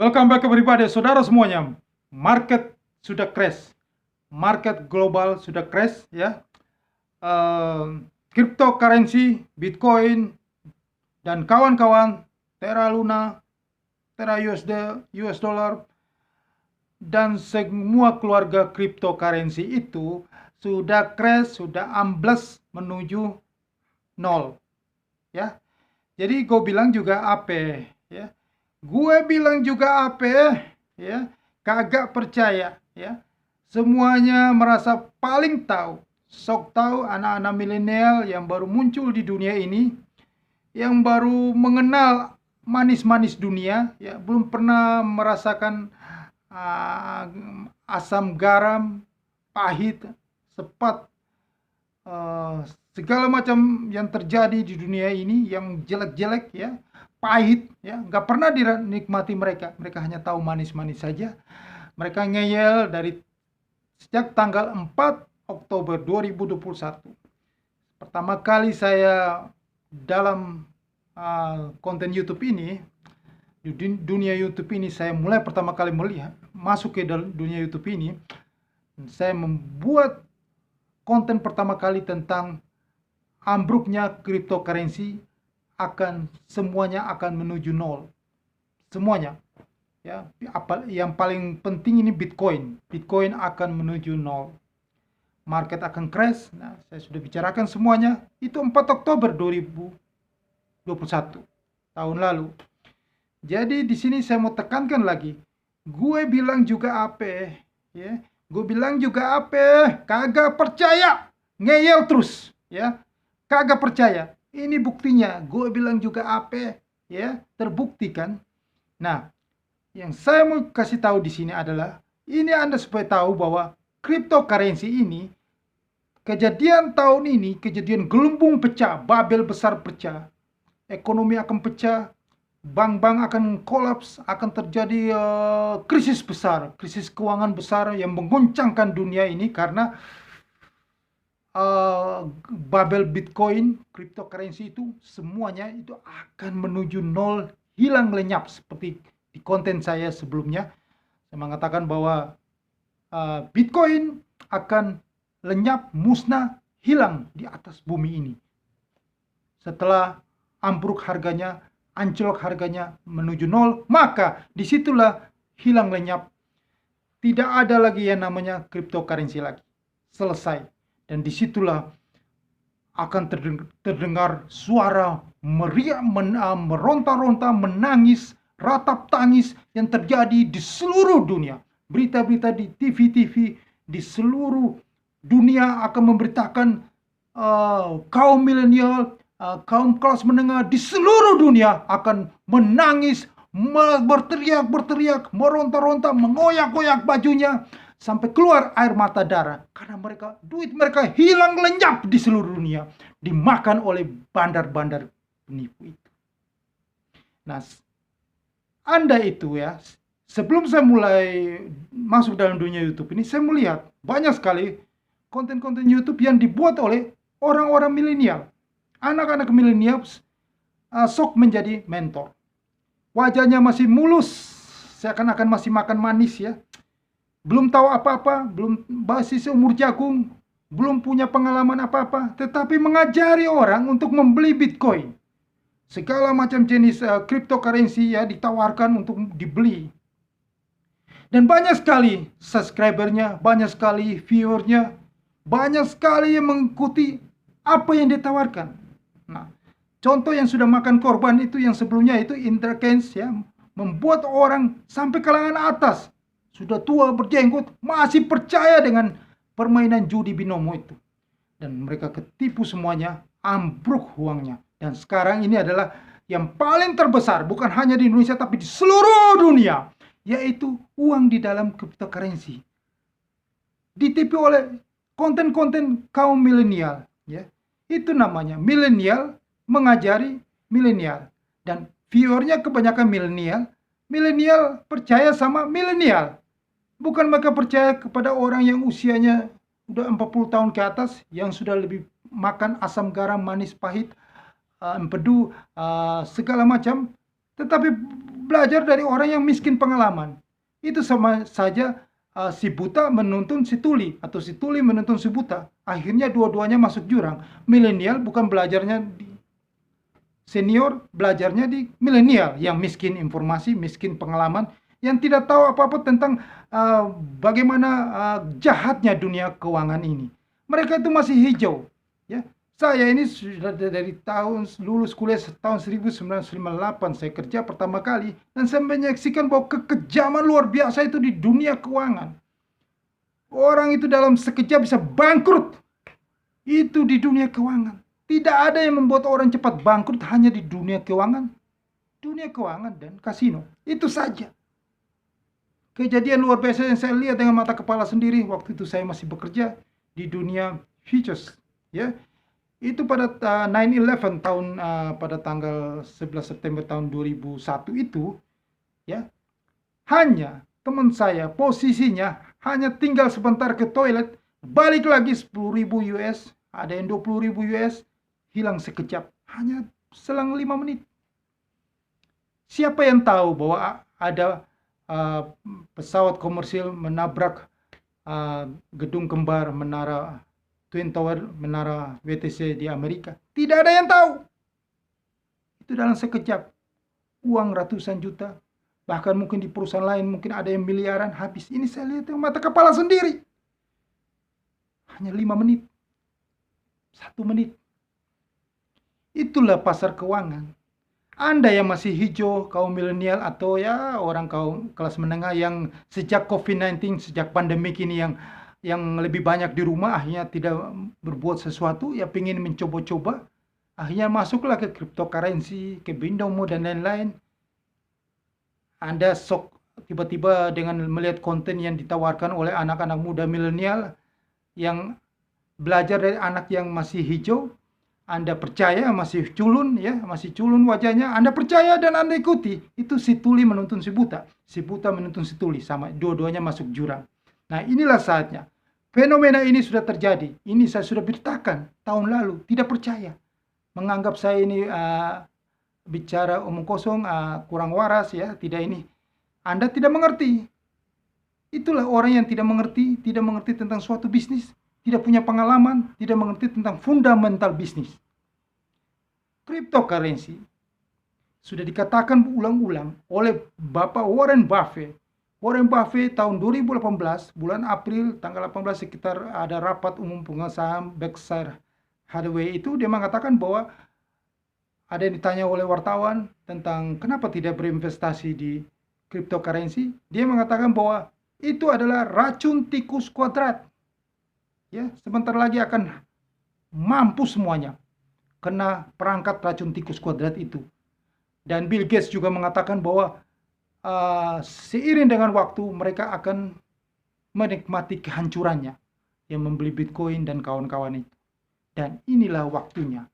Welcome back everybody, saudara semuanya. Market sudah crash, market global sudah crash ya. Cryptocurrency, Bitcoin dan kawan-kawan, Terra Luna, Terra USD, US dollar dan semua keluarga cryptocurrency itu sudah crash, sudah ambles menuju nol ya. Jadi gue bilang juga apa ya. Gue bilang juga apa ya. Kagak percaya ya. Semuanya merasa paling tahu. Sok tahu anak-anak milenial yang baru muncul di dunia ini, yang baru mengenal manis-manis dunia, ya belum pernah merasakan uh, asam garam, pahit, sepat, uh, segala macam yang terjadi di dunia ini yang jelek-jelek ya, pahit ya, nggak pernah dinikmati mereka. Mereka hanya tahu manis-manis saja. Mereka ngeyel dari sejak tanggal 4 Oktober 2021. Pertama kali saya dalam konten YouTube ini, di dunia YouTube ini, saya mulai pertama kali melihat masuk ke dunia YouTube ini, saya membuat konten pertama kali tentang ambruknya cryptocurrency, semuanya akan menuju nol. Semuanya. Ya, yang paling penting ini Bitcoin. Bitcoin akan menuju nol. Market akan crash. Nah, saya sudah bicarakan semuanya. Itu 4 Oktober 2021 tahun lalu. Jadi di sini saya mau tekankan lagi. Gue bilang juga apa ya? Gue bilang juga apa? Kagak percaya. Ngeyel terus, ya. Kagak percaya. Ini buktinya. Gue bilang juga apa ya? Terbukti kan? Nah, yang saya mau kasih tahu di sini adalah ini Anda supaya tahu bahwa cryptocurrency ini kejadian tahun ini, kejadian gelembung pecah, Babel besar pecah, ekonomi akan pecah, bank-bank akan kolaps, akan terjadi krisis besar, krisis keuangan besar yang mengguncangkan dunia ini karena Babel Bitcoin, cryptocurrency itu semuanya itu akan menuju nol, hilang lenyap seperti di konten saya sebelumnya. Saya mengatakan bahwa Bitcoin akan lenyap, musnah, hilang di atas bumi ini. Setelah ambruk harganya, anjlok harganya menuju nol, maka disitulah hilang lenyap. Tidak ada lagi yang namanya cryptocurrency lagi. Selesai. Dan disitulah akan terdengar suara meriak, meronta-ronta, menangis, ratap tangis yang terjadi di seluruh dunia. Berita-berita di TV-TV di seluruh dunia akan memberitakan kaum milenial, kaum kelas menengah di seluruh dunia akan menangis, berteriak-berteriak, meronta-ronta, mengoyak-oyak bajunya sampai keluar air mata darah karena duit mereka hilang lenyap di seluruh dunia, dimakan oleh bandar-bandar penipu itu. Nah, Anda itu ya, sebelum saya mulai masuk dalam dunia YouTube ini, saya melihat banyak sekali konten-konten YouTube yang dibuat oleh orang-orang milenial, anak-anak milenial, sok menjadi mentor. Wajahnya masih mulus, seakan-akan masih makan manis ya. Belum tahu apa-apa, belum basis umur jagung, belum punya pengalaman apa-apa, tetapi mengajari orang untuk membeli Bitcoin. Segala macam jenis cryptocurrency ya ditawarkan untuk dibeli. Dan banyak sekali subscribernya, banyak sekali viewernya, banyak sekali yang mengikuti apa yang ditawarkan. Nah, contoh yang sudah makan korban itu yang sebelumnya itu Indra Keynes ya, membuat orang sampai kalangan atas sudah tua berjenggot masih percaya dengan permainan judi binomo itu, dan mereka ketipu semuanya, ambruk uangnya. Dan sekarang ini adalah yang paling terbesar bukan hanya di Indonesia tapi di seluruh dunia, yaitu uang di dalam cryptocurrency ditipu oleh konten-konten kaum milenial ya. Itu namanya milenial mengajari milenial, dan viewernya kebanyakan milenial percaya sama milenial. Bukan mereka percaya kepada orang yang usianya udah 40 tahun ke atas, yang sudah lebih makan asam garam manis pahit, empedu, segala macam. Tetapi belajar dari orang yang miskin pengalaman. Itu sama saja si buta menuntun si tuli atau si tuli menuntun si buta. Akhirnya dua-duanya masuk jurang. Milenial bukan belajarnya di senior, belajarnya di milenial yang miskin informasi, miskin pengalaman, yang tidak tahu apa-apa tentang bagaimana jahatnya dunia keuangan ini. Mereka itu masih hijau, ya. Saya ini sudah dari tahun lulus kuliah tahun 1998 saya kerja pertama kali, dan saya menyaksikan bahwa kekejaman luar biasa itu di dunia keuangan. Orang itu dalam sekejap bisa bangkrut. Itu di dunia keuangan. Tidak ada yang membuat orang cepat bangkrut hanya di dunia keuangan. Dunia keuangan dan kasino. Itu saja. Kejadian luar biasa yang saya lihat dengan mata kepala sendiri waktu itu saya masih bekerja di dunia futures, ya. Itu pada 9/11 pada tanggal 11 September tahun 2001 itu, ya. Hanya teman saya posisinya hanya tinggal sebentar ke toilet, balik lagi 10.000 US, ada yang 20.000 US, hilang sekejap, hanya selang 5 menit. Siapa yang tahu bahwa ada pesawat komersil menabrak gedung kembar menara Twin Tower, menara WTC di Amerika? Tidak ada yang tahu. Itu dalam sekejap. Uang ratusan juta. Bahkan mungkin di perusahaan lain mungkin ada yang miliaran habis. Ini saya lihat dengan mata kepala sendiri. Hanya 5 menit. 1 menit. Itulah pasar keuangan. Anda yang masih hijau, kaum milenial atau ya orang kaum kelas menengah yang sejak COVID-19, sejak pandemik ini yang lebih banyak di rumah, akhirnya tidak berbuat sesuatu, ya pengen mencoba-coba, akhirnya masuklah ke cryptocurrency, ke Binomo dan lain-lain. Anda sok tiba-tiba dengan melihat konten yang ditawarkan oleh anak-anak muda milenial yang belajar dari anak yang masih hijau, Anda percaya, masih culun ya, masih culun wajahnya, Anda percaya dan Anda ikuti. Itu si tuli menuntun si buta menuntun si tuli, sama dua-duanya masuk jurang. Nah, inilah saatnya. Fenomena ini sudah terjadi. Ini saya sudah beritakan tahun lalu. Tidak percaya. Menganggap saya ini bicara omong kosong, kurang waras ya. Tidak ini. Anda tidak mengerti. Itulah orang yang tidak mengerti tentang suatu bisnis. Tidak punya pengalaman. Tidak mengerti tentang fundamental bisnis. Cryptocurrency sudah dikatakan berulang-ulang oleh Bapak Warren Buffett. Warren Buffett tahun 2018, bulan April, tanggal 18 sekitar ada rapat umum pengusaha saham Berkshire Hathaway itu, dia mengatakan bahwa ada yang ditanya oleh wartawan tentang kenapa tidak berinvestasi di cryptocurrency. Dia mengatakan bahwa itu adalah racun tikus kuadrat. Ya, sebentar lagi akan mampus semuanya kena perangkat racun tikus kuadrat itu. Dan Bill Gates juga mengatakan bahwa seiring dengan waktu mereka akan menikmati kehancurannya yang membeli Bitcoin dan kawan-kawan itu. Dan inilah waktunya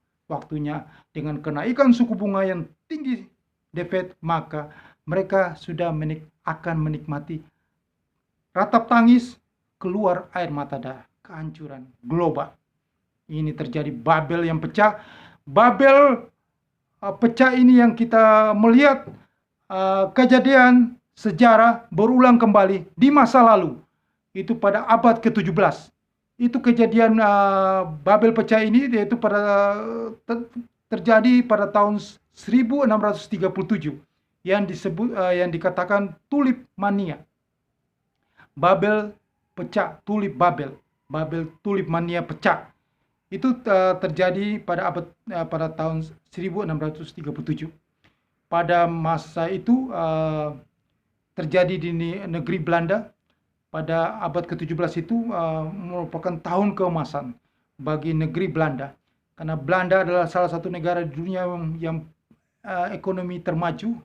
dengan kenaikan suku bunga yang tinggi The Fed, maka mereka sudah akan menikmati ratap tangis, keluar air mata darah, kehancuran global. Ini terjadi Babel yang pecah. Babel pecah ini yang kita melihat kejadian sejarah berulang kembali di masa lalu. Itu pada abad ke-17. Itu kejadian Babel pecah ini yaitu terjadi pada tahun 1637 yang dikatakan tulip mania. Babel pecah, tulip Babel. Babel tulip mania pecah. Itu terjadi pada tahun 1637. Pada masa itu terjadi di negeri Belanda. Pada abad ke-17 itu merupakan tahun keemasan bagi negeri Belanda. Karena Belanda adalah salah satu negara di dunia yang ekonomi termaju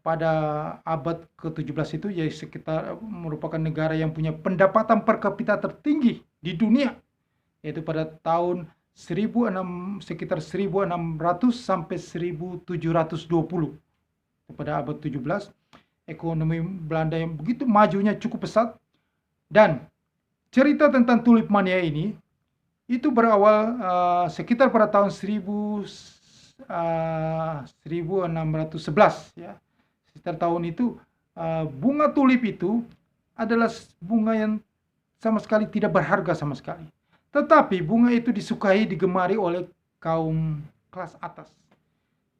pada abad ke-17 itu, ya sekitar merupakan negara yang punya pendapatan per kapita tertinggi di dunia, yaitu pada tahun sekitar 1600 sampai 1720. Pada abad 17, ekonomi Belanda yang begitu majunya cukup pesat. Dan cerita tentang tulip mania ini itu berawal sekitar pada tahun 1611 ya. kita tahu itu bunga tulip itu adalah bunga yang sama sekali tidak berharga sama sekali. Tetapi bunga itu disukai, digemari oleh kaum kelas atas.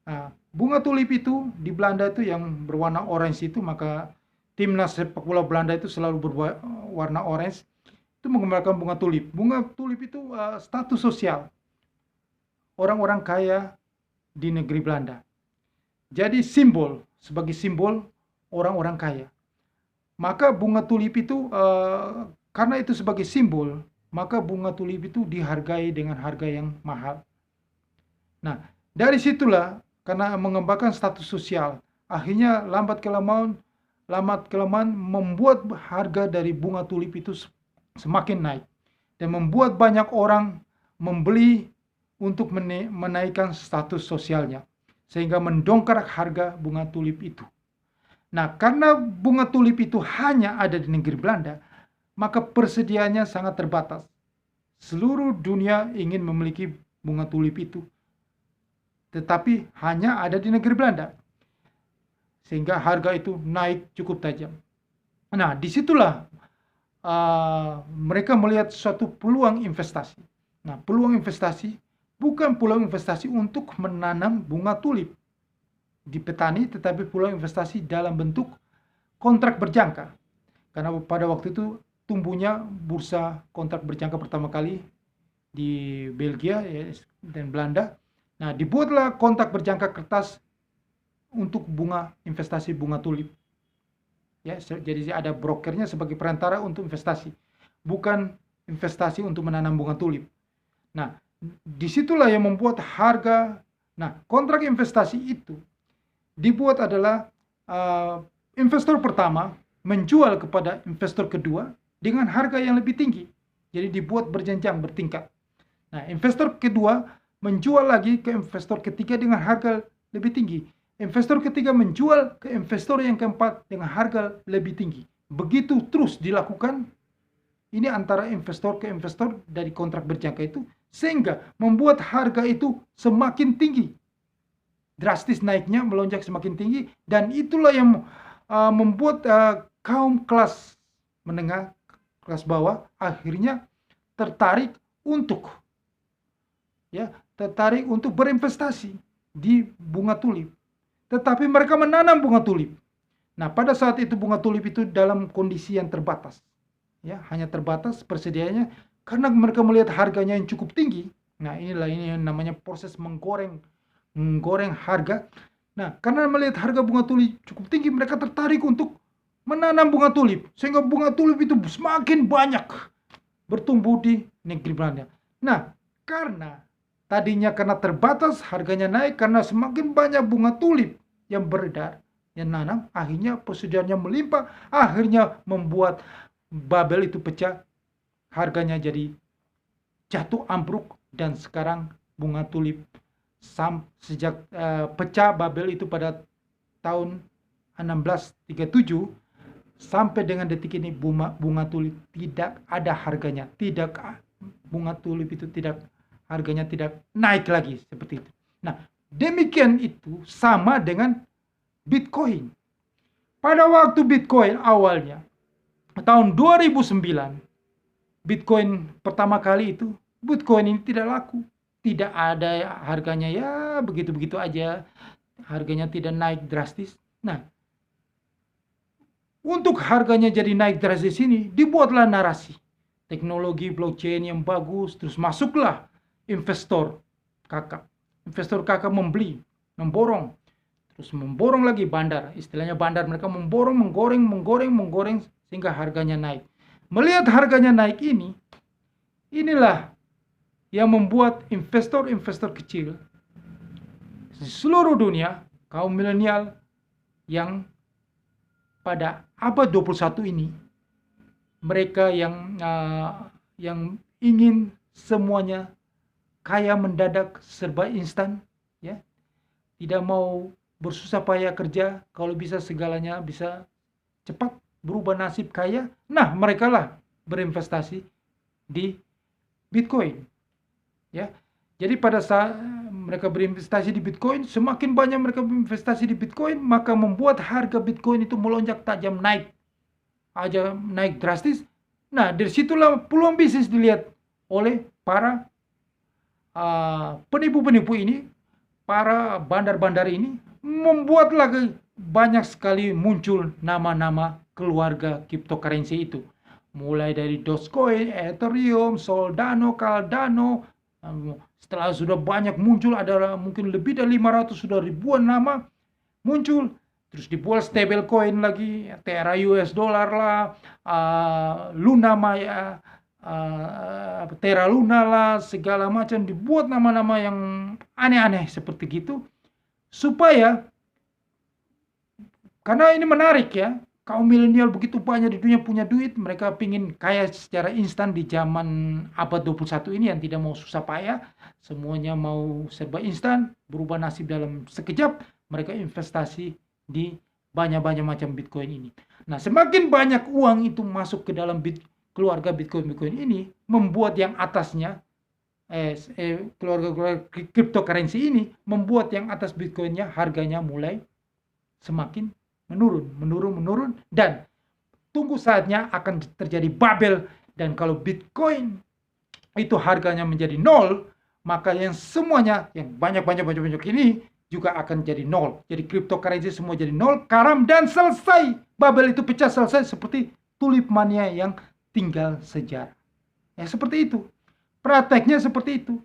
Nah, bunga tulip itu di Belanda itu yang berwarna orange itu, maka timnas sepak bola Belanda itu selalu berwarna orange. Itu menggambarkan bunga tulip. Bunga tulip itu status sosial orang-orang kaya di negeri Belanda. Jadi sebagai simbol orang-orang kaya. Maka bunga tulip itu karena itu sebagai simbol, maka bunga tulip itu dihargai dengan harga yang mahal. Nah, dari situlah karena mengembangkan status sosial, akhirnya lambat kelamaan membuat harga dari bunga tulip itu semakin naik dan membuat banyak orang membeli untuk menaikkan status sosialnya, sehingga mendongkrak harga bunga tulip itu. Nah, karena bunga tulip itu hanya ada di negeri Belanda, maka persediaannya sangat terbatas. Seluruh dunia ingin memiliki bunga tulip itu, tetapi hanya ada di negeri Belanda. Sehingga harga itu naik cukup tajam. Nah, disitulah mereka melihat suatu peluang investasi. Nah, peluang investasi bukan peluang investasi untuk menanam bunga tulip di petani, tetapi peluang investasi dalam bentuk kontrak berjangka. Karena pada waktu itu tumbuhnya bursa kontrak berjangka pertama kali di Belgia dan Belanda. Nah, dibuatlah kontrak berjangka kertas untuk investasi bunga tulip. Ya, jadi ada brokernya sebagai perantara untuk investasi, bukan investasi untuk menanam bunga tulip. Nah, disitulah yang membuat harga. Nah, kontrak investasi itu dibuat adalah investor pertama menjual kepada investor kedua dengan harga yang lebih tinggi. Jadi dibuat berjenjang, bertingkat. Nah, investor kedua menjual lagi ke investor ketiga dengan harga lebih tinggi. Investor ketiga menjual ke investor yang keempat dengan harga lebih tinggi. Begitu terus dilakukan ini antara investor ke investor dari kontrak berjangka itu, sehingga membuat harga itu semakin tinggi. Drastis naiknya, melonjak semakin tinggi, dan itulah yang membuat kaum kelas menengah, kelas bawah akhirnya tertarik untuk berinvestasi di bunga tulip. Tetapi mereka menanam bunga tulip. Nah, pada saat itu bunga tulip itu dalam kondisi yang terbatas. Ya, hanya terbatas persediaannya karena mereka melihat harganya yang cukup tinggi. Nah, ini yang namanya proses menggoreng harga. Nah, karena melihat harga bunga tulip cukup tinggi, mereka tertarik untuk menanam bunga tulip, sehingga bunga tulip itu semakin banyak bertumbuh di negeri Belanda. Nah, karena terbatas harganya naik, karena semakin banyak bunga tulip yang beredar, yang nanam, akhirnya persediaannya melimpah, akhirnya membuat Babel itu pecah, harganya jadi jatuh ambruk, dan sekarang bunga tulip sejak pecah Babel itu pada tahun 1637 sampai dengan detik ini bunga tulip tidak ada harganya, bunga tulip itu harganya tidak naik lagi seperti itu. Nah, demikian itu sama dengan Bitcoin. Pada waktu Bitcoin awalnya tahun 2009, Bitcoin pertama kali itu, Bitcoin ini tidak laku. Tidak ada harganya, ya begitu-begitu aja. Harganya tidak naik drastis. Nah, untuk harganya jadi naik drastis ini, dibuatlah narasi. Teknologi blockchain yang bagus, terus masuklah investor kakak. Investor kakak membeli, memborong. Terus memborong lagi bandar. Istilahnya bandar, mereka memborong, menggoreng, sehingga harganya naik. Melihat harganya naik inilah yang membuat investor-investor kecil di seluruh dunia, kaum milenial yang pada abad 21 ini, mereka yang ingin semuanya kaya mendadak, serba instan, ya, tidak mau bersusah payah kerja, kalau bisa segalanya bisa cepat berubah nasib kaya. Nah, mereka lah berinvestasi di Bitcoin, ya. Jadi pada saat mereka berinvestasi di Bitcoin, semakin banyak mereka berinvestasi di Bitcoin, maka membuat harga Bitcoin itu melonjak tajam naik drastis. Nah, dari situlah peluang bisnis dilihat oleh para penipu-penipu ini, para bandar-bandar ini, membuat lagi banyak sekali muncul nama-nama keluarga cryptocurrency itu. Mulai dari Dogecoin, Ethereum, Solana, Cardano. Setelah sudah banyak muncul, ada mungkin lebih dari 500, sudah ribuan nama muncul. Terus dibuat stablecoin lagi, Terra US dollar lah, Luna Maya, Terra Luna lah, segala macam, dibuat nama-nama yang aneh-aneh seperti gitu, supaya, karena ini menarik ya, kaum milenial begitu banyak di dunia punya duit, mereka pingin kaya secara instan di zaman abad 21 ini yang tidak mau susah payah, semuanya mau serba instan, berubah nasib dalam sekejap, mereka investasi di banyak-banyak macam Bitcoin ini. Nah, semakin banyak uang itu masuk ke dalam keluarga Bitcoin ini, membuat yang atasnya, keluarga cryptocurrency ini, membuat yang atas Bitcoinnya harganya mulai semakin menurun, dan tunggu saatnya akan terjadi bubble. Dan kalau Bitcoin itu harganya menjadi nol, maka yang semuanya yang banyak ini juga akan jadi nol. Jadi cryptocurrency semua jadi nol, karam, dan selesai. Bubble itu pecah, selesai, seperti tulip mania yang tinggal sejarah. Ya seperti itu. Prakteknya seperti itu.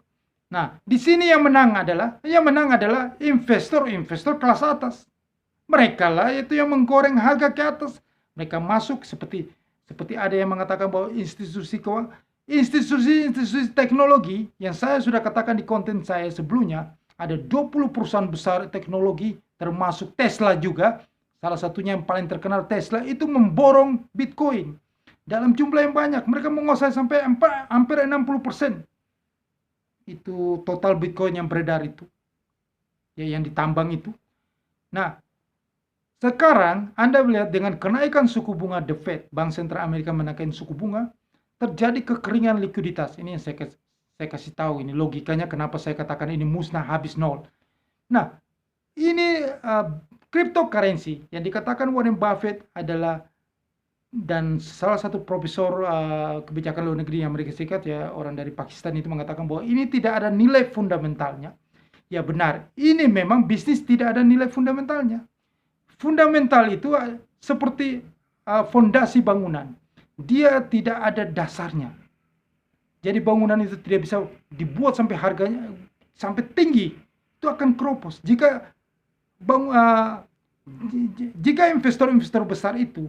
Nah, di sini yang menang adalah investor kelas atas. Mereka lah itu yang menggoreng harga ke atas. Mereka masuk seperti ada yang mengatakan bahwa institusi teknologi, yang saya sudah katakan di konten saya sebelumnya, ada 20 perusahaan besar teknologi, termasuk Tesla juga, salah satunya yang paling terkenal Tesla, itu memborong Bitcoin dalam jumlah yang banyak. Mereka menguasai sampai hampir 60%. Itu total Bitcoin yang beredar itu, ya, yang ditambang itu. Nah, sekarang Anda melihat dengan kenaikan suku bunga The Fed, Bank Sentral Amerika menaikkan suku bunga, terjadi kekeringan likuiditas. Ini yang saya kasih tahu, ini logikanya kenapa saya katakan ini musnah, habis nol. Nah, ini cryptocurrency yang dikatakan Warren Buffett adalah, dan salah satu profesor kebijakan luar negeri Amerika Serikat, ya, orang dari Pakistan, itu mengatakan bahwa ini tidak ada nilai fundamentalnya. Ya benar, ini memang bisnis tidak ada nilai fundamentalnya. Fundamental itu seperti fondasi bangunan. Dia tidak ada dasarnya. Jadi bangunan itu tidak bisa dibuat sampai harganya sampai tinggi. Itu akan keropos. Jika investor-investor besar itu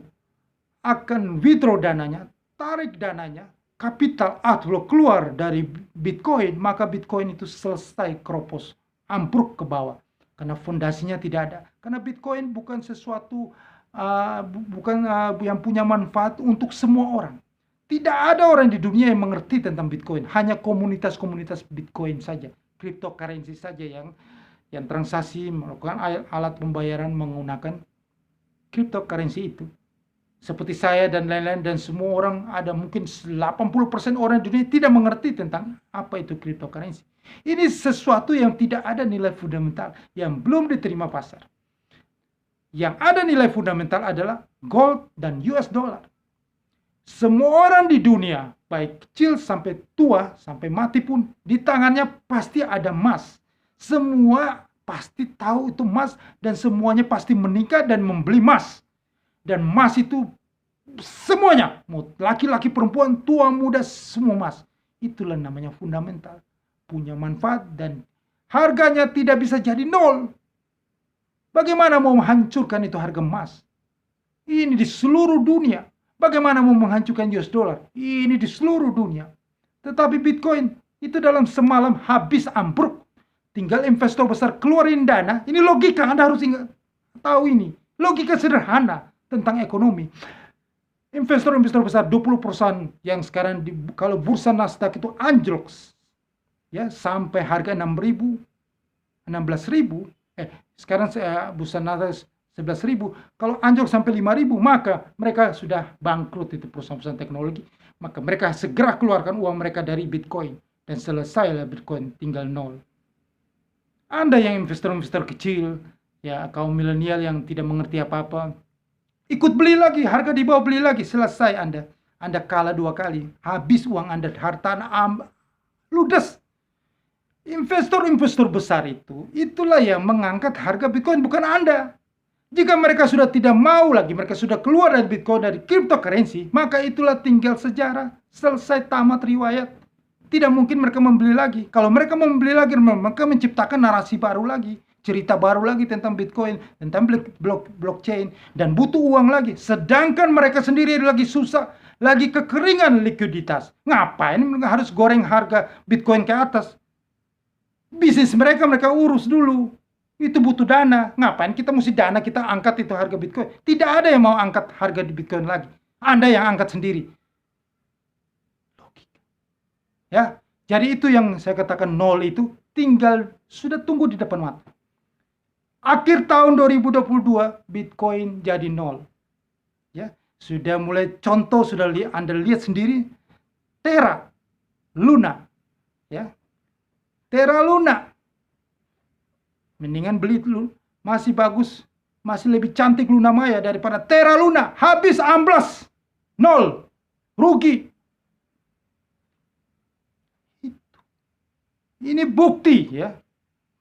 akan withdraw dananya, tarik dananya, kapital atau keluar dari Bitcoin, maka Bitcoin itu selesai keropos, ambruk ke bawah. Karena fondasinya tidak ada. Karena Bitcoin bukan sesuatu, yang punya manfaat untuk semua orang. Tidak ada orang di dunia yang mengerti tentang Bitcoin. Hanya komunitas-komunitas Bitcoin saja, cryptocurrency saja yang transaksi, melakukan alat pembayaran menggunakan cryptocurrency itu. Seperti saya dan lain-lain, dan semua orang, ada mungkin 80% orang di dunia tidak mengerti tentang apa itu cryptocurrency. Ini sesuatu yang tidak ada nilai fundamental, yang belum diterima pasar. Yang ada nilai fundamental adalah gold dan US dollar. Semua orang di dunia, baik kecil sampai tua, sampai mati pun, di tangannya pasti ada emas. Semua pasti tahu itu emas, dan semuanya pasti menikah dan membeli emas. Dan emas itu semuanya, laki-laki, perempuan, tua, muda, semua emas. Itulah namanya fundamental, punya manfaat, dan harganya tidak bisa jadi nol. Bagaimana mau menghancurkan itu harga emas? Ini di seluruh dunia. Bagaimana mau menghancurkan US dollar? Ini di seluruh dunia. Tetapi Bitcoin itu dalam semalam habis, ambruk. Tinggal investor besar keluarin dana. Ini logika, Anda harus ingat, tahu ini. Logika sederhana tentang ekonomi. Investor-investor besar, 20% yang sekarang kalau bursa Nasdaq itu anjlok, ya, sampai harga 6.000, 16.000. Sekarang bursa Nasdaq 11.000. Kalau anjlok sampai 5.000, maka mereka sudah bangkrut, itu perusahaan-perusahaan teknologi. Maka mereka segera keluarkan uang mereka dari Bitcoin. dan selesailah Bitcoin, tinggal nol. Anda yang investor-investor kecil, ya kaum milenial yang tidak mengerti apa-apa, ikut beli lagi, harga di bawah beli lagi, selesai Anda. Anda kalah 2 kali, habis uang Anda, harta ludes. Investor-investor besar itulah yang mengangkat harga Bitcoin, bukan Anda. Jika mereka sudah tidak mau lagi, mereka sudah keluar dari Bitcoin, dari cryptocurrency, maka itulah tinggal sejarah, selesai, tamat riwayat. Tidak mungkin mereka membeli lagi. Kalau mereka membeli lagi, mereka menciptakan narasi baru lagi, cerita baru lagi tentang Bitcoin, tentang blockchain, dan butuh uang lagi. Sedangkan mereka sendiri lagi susah, lagi kekeringan likuiditas. Ngapain mereka harus goreng harga Bitcoin ke atas? Bisnis mereka urus dulu. Itu butuh dana. Ngapain kita mesti dana kita angkat itu harga Bitcoin? Tidak ada yang mau angkat harga di Bitcoin lagi. Anda yang angkat sendiri. Logika. Ya, jadi itu yang saya katakan nol itu tinggal sudah tunggu di depan mata. Akhir tahun 2022 Bitcoin jadi nol. Ya, sudah mulai contoh sudah Anda lihat sendiri Terra Luna. Ya. Terra Luna. Mendingan beli dulu, masih bagus, masih lebih cantik Luna Maya daripada Terra Luna. Habis amblas, nol, rugi. Ini bukti ya.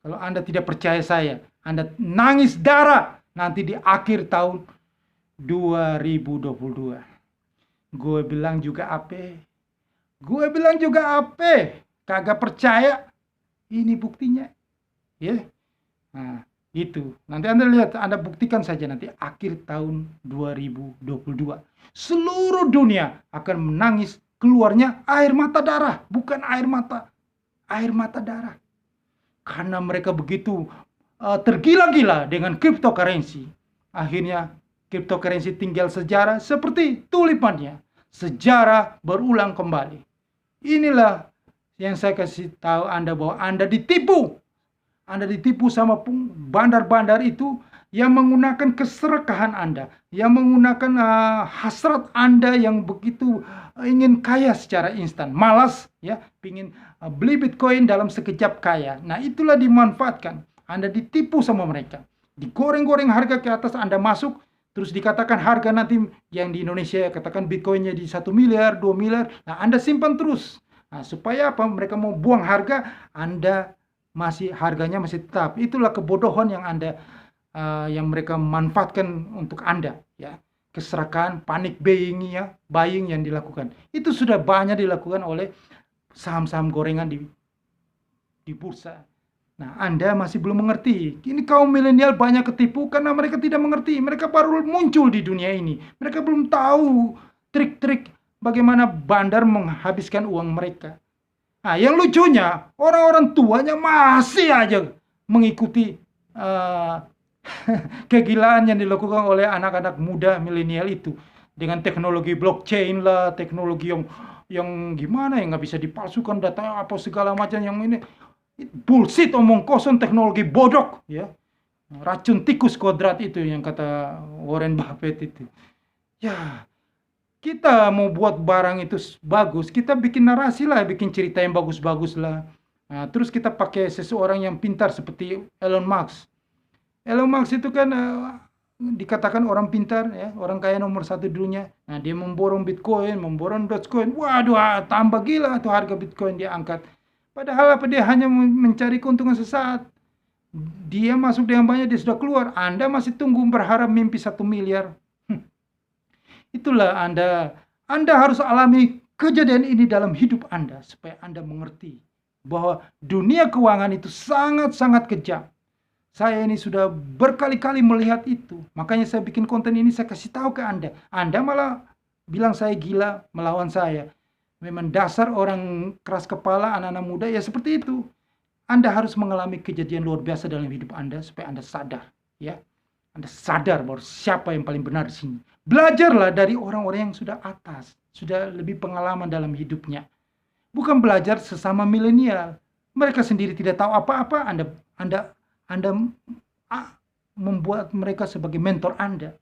Kalau Anda tidak percaya saya, Anda nangis darah nanti di akhir tahun 2022. Gue bilang juga apa? Kagak percaya. Ini buktinya. Ya. Nah, itu. Nanti Anda lihat, Anda buktikan saja nanti akhir tahun 2022. Seluruh dunia akan menangis, keluarnya air mata darah, bukan air mata darah. Karena mereka begitu tergila-gila dengan cryptocurrency. Akhirnya cryptocurrency tinggal sejarah seperti tulipannya. Sejarah berulang kembali. Inilah yang saya kasih tahu Anda bahwa Anda ditipu. Anda ditipu sama bandar-bandar itu yang menggunakan keserakahan Anda, yang menggunakan hasrat Anda yang begitu ingin kaya secara instan, malas ya, ingin beli Bitcoin dalam sekejap kaya. Nah, itulah dimanfaatkan. Anda ditipu sama mereka. Digoreng-goreng harga ke atas, Anda masuk, terus dikatakan harga nanti yang di Indonesia katakan Bitcoinnya di 1 miliar, 2 miliar. Nah, Anda simpan terus. Nah, supaya apa? Mereka mau buang harga, Anda harganya masih tetap. Itulah kebodohan yang yang mereka manfaatkan untuk Anda ya. Keserakahan, panic buying yang dilakukan. Itu sudah banyak dilakukan oleh saham-saham gorengan di bursa. Nah, Anda masih belum mengerti. Ini kaum milenial banyak ketipu karena mereka tidak mengerti. Mereka baru muncul di dunia ini. Mereka belum tahu trik-trik bagaimana bandar menghabiskan uang mereka. Nah, yang lucunya, orang-orang tuanya masih aja mengikuti kegilaan yang dilakukan oleh anak-anak muda milenial itu. Dengan teknologi blockchain lah, teknologi yang gimana ya, nggak bisa dipalsukan data apa segala macam yang ini. Bullshit, omong kosong, teknologi bodok. Ya. Racun tikus kodrat itu yang kata Warren Buffett itu. Ya, kita mau buat barang itu bagus, kita bikin narasi lah, bikin cerita yang bagus-bagus lah. Nah, terus kita pakai seseorang yang pintar seperti Elon Musk. Elon Musk itu kan dikatakan orang pintar, ya, orang kaya nomor 1 di dunia. Nah, dia memborong Bitcoin, memborong Dogecoin. Waduh, tambah gila tuh harga Bitcoin dia angkat. Padahal apa, dia hanya mencari keuntungan sesaat. Dia masuk dengan banyak, dia sudah keluar. Anda masih tunggu berharap mimpi 1 miliar. Itulah Anda harus alami kejadian ini dalam hidup Anda supaya Anda mengerti bahwa dunia keuangan itu sangat-sangat kejam. Saya ini sudah berkali-kali melihat itu. Makanya saya bikin konten ini, saya kasih tahu ke Anda. Anda malah bilang saya gila, melawan saya. Memang dasar orang keras kepala, anak-anak muda ya seperti itu. Anda harus mengalami kejadian luar biasa dalam hidup Anda supaya Anda sadar, ya. Anda sadar bahwa siapa yang paling benar di sini. Belajarlah dari orang-orang yang sudah atas, sudah lebih pengalaman dalam hidupnya. Bukan belajar sesama milenial. Mereka sendiri tidak tahu apa-apa. Anda membuat mereka sebagai mentor Anda.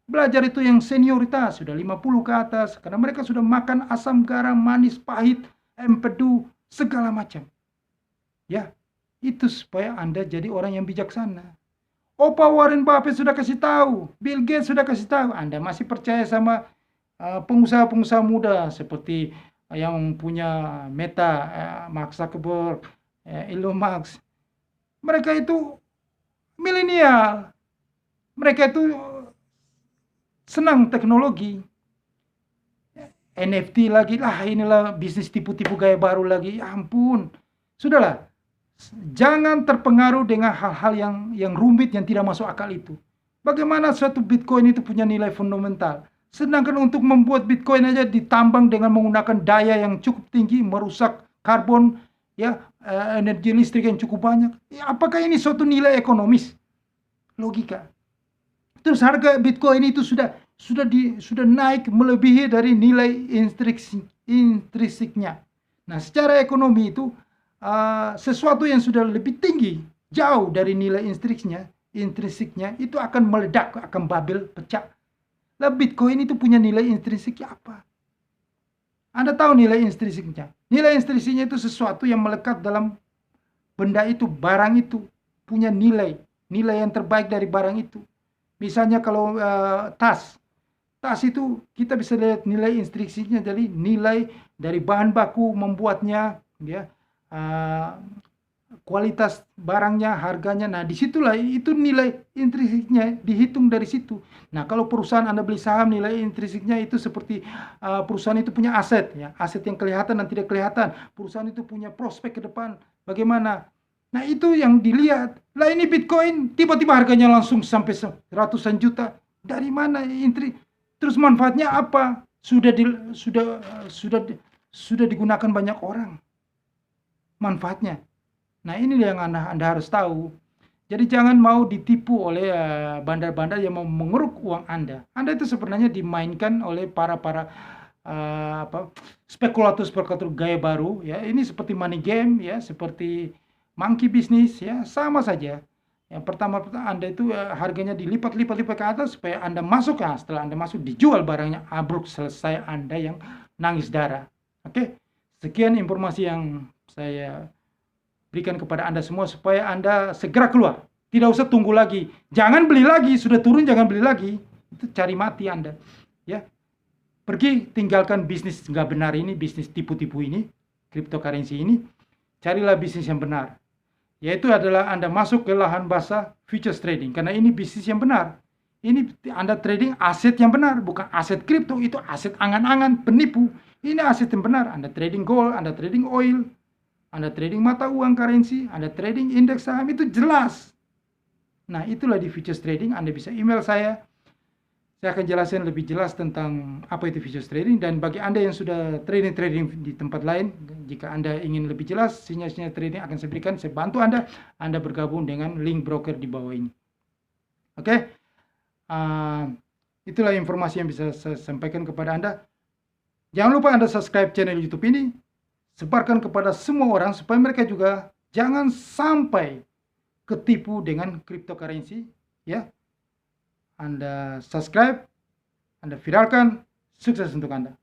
Belajar itu yang senioritas, sudah 50 ke atas. Karena mereka sudah makan asam, garam, manis, pahit, empedu, segala macam. Ya, itu supaya Anda jadi orang yang bijaksana. Opa Warren Buffett sudah kasih tahu, Bill Gates sudah kasih tahu, Anda masih percaya sama pengusaha-pengusaha muda seperti yang punya Meta, Mark Zuckerberg, Elon Musk. Mereka itu milenial. Mereka itu senang teknologi. NFT lagi lah, inilah bisnis tipu-tipu gaya baru lagi. Ya ampun. Sudahlah. Jangan terpengaruh dengan hal-hal yang rumit yang tidak masuk akal itu. Bagaimana suatu Bitcoin itu punya nilai fundamental. Sedangkan untuk membuat Bitcoin aja ditambang dengan menggunakan daya yang cukup tinggi, merusak karbon, ya, energi listrik yang cukup banyak. Ya, apakah ini suatu nilai ekonomis? Logika. Terus harga Bitcoin itu sudah naik melebihi dari nilai intrinsiknya. Nah, secara ekonomi itu sesuatu yang sudah lebih tinggi, jauh dari nilai intrinsiknya itu akan meledak, akan babel, pecah. Lah Bitcoin itu punya nilai intrinsiknya apa? Anda tahu nilai intrinsiknya? Nilai intrinsiknya itu sesuatu yang melekat dalam benda itu, barang itu punya nilai yang terbaik dari barang itu. Misalnya kalau tas itu kita bisa lihat nilai intrinsiknya, jadi nilai dari bahan baku membuatnya, ya, kualitas barangnya, harganya. Nah, disitulah itu nilai intrinsiknya dihitung dari situ. Nah, kalau perusahaan Anda beli saham, nilai intrinsiknya itu seperti perusahaan itu punya aset, ya, aset yang kelihatan dan tidak kelihatan. Perusahaan itu punya prospek ke depan, bagaimana? Nah, itu yang dilihat. Lah ini Bitcoin tiba-tiba harganya langsung sampai ratusan juta. Dari mana terus manfaatnya apa? Sudah digunakan banyak orang. Manfaatnya. Nah, ini yang Anda harus tahu. Jadi jangan mau ditipu oleh bandar-bandar yang mau mengeruk uang Anda. Anda itu sebenarnya dimainkan oleh para spekulator gaya baru, ya. Ini seperti money game, ya, seperti monkey business, ya, sama saja. Yang pertama Anda itu harganya dilipat-lipat ke atas supaya Anda masuk. Nah, setelah Anda masuk dijual barangnya, abruk, selesai Anda yang nangis darah. Oke. Sekian informasi yang saya berikan kepada Anda semua supaya Anda segera keluar. Tidak usah tunggu lagi. Jangan beli lagi, sudah turun jangan beli lagi. Itu cari mati Anda. Ya. Pergi tinggalkan bisnis nggak benar ini, bisnis tipu-tipu ini, cryptocurrency ini. Carilah bisnis yang benar. Yaitu adalah Anda masuk ke lahan basah futures trading, karena ini bisnis yang benar. Ini Anda trading aset yang benar, bukan aset kripto, itu aset angan-angan, penipu. Ini aset yang benar. Anda trading gold, Anda trading oil, Anda trading mata uang currency, Anda trading indeks saham, itu jelas. Nah, itulah di futures trading. Anda bisa email saya. Saya akan jelaskan lebih jelas tentang apa itu futures trading. Dan bagi Anda yang sudah trading di tempat lain, jika Anda ingin lebih jelas sinyal-sinyal trading akan saya berikan, saya bantu Anda. Anda bergabung dengan link broker di bawah ini. Oke? Itulah informasi yang bisa saya sampaikan kepada Anda. Jangan lupa Anda subscribe channel YouTube ini. Sebarkan kepada semua orang supaya mereka juga jangan sampai ketipu dengan cryptocurrency, ya. Anda subscribe, Anda viralkan, sukses untuk Anda.